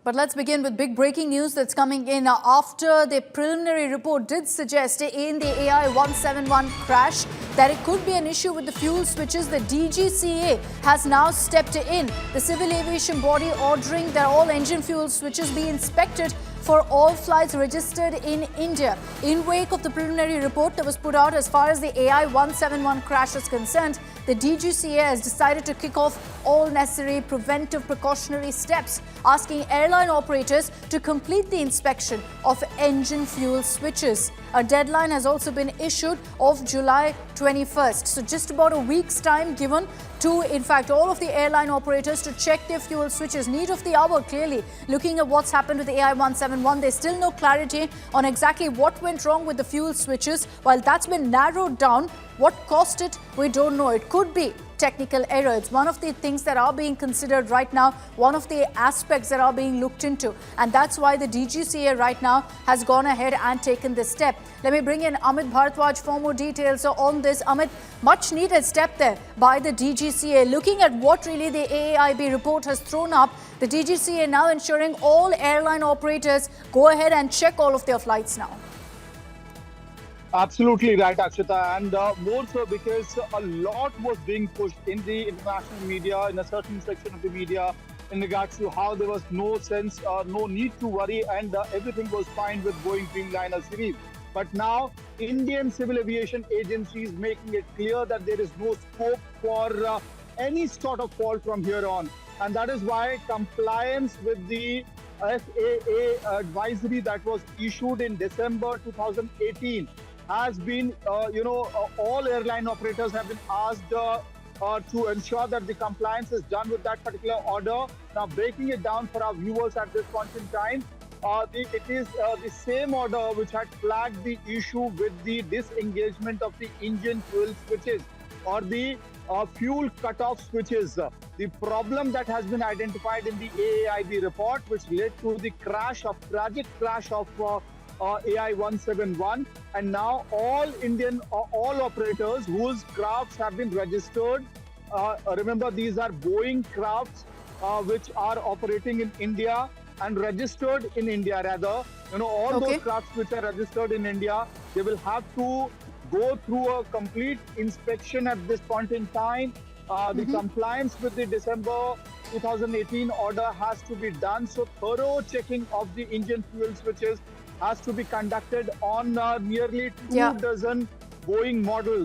But let's begin with big breaking news that's coming in after the preliminary report did suggest in the AI 171 crash that it could be an issue with the fuel switches. The DGCA has now stepped in, the civil aviation body ordering that all engine fuel switches be inspected for all flights registered in India. In wake of the preliminary report that was put out as far as the AI 171 crash is concerned, the DGCA has decided to kick off all necessary preventive precautionary steps, asking airline operators to complete the inspection of engine fuel switches. A deadline has also been issued of July 21st. So just about a week's time given to, in fact, all of the airline operators to check their fuel switches. Need of the hour, clearly. Looking at what's happened with the AI 171, there's still no clarity on exactly what went wrong with the fuel switches. While that's been narrowed down, what caused it, we don't know. It could be technical error. It's one of the things that are being considered right now, one of the aspects that are being looked into. And that's why the DGCA right now has gone ahead and taken this step. Let me bring in Amit Bharadwaj for more details on this. Amit, much needed step there by the DGCA. Looking at what really the AAIB report has thrown up, the DGCA now ensuring all airline operators go ahead and check all of their flights now. Absolutely right, Akshita, and more so because a lot was being pushed in the international media, in a certain section of the media, in regards to how there was no sense, no need to worry, and everything was fine with Boeing Dreamliner series. But now, Indian Civil Aviation Agency is making it clear that there is no scope for any sort of fault from here on, and that is why compliance with the FAA advisory that was issued in December 2018 has been, all airline operators have been asked to ensure that the compliance is done with that particular order. Now, breaking it down for our viewers at this point in time, it is the same order which had flagged the issue with the disengagement of the engine fuel switches or the fuel cutoff switches. The problem that has been identified in the AAIB report, which led to the tragic crash of AI 171, and now all operators whose crafts have been registered. Remember, these are Boeing crafts which are operating in India and registered in India rather. Those crafts which are registered in India, they will have to go through a complete inspection at this point in time. The compliance with the December 2018 order has to be done. So thorough checking of the engine fuel switches has to be conducted on nearly 2 dozen Boeing models.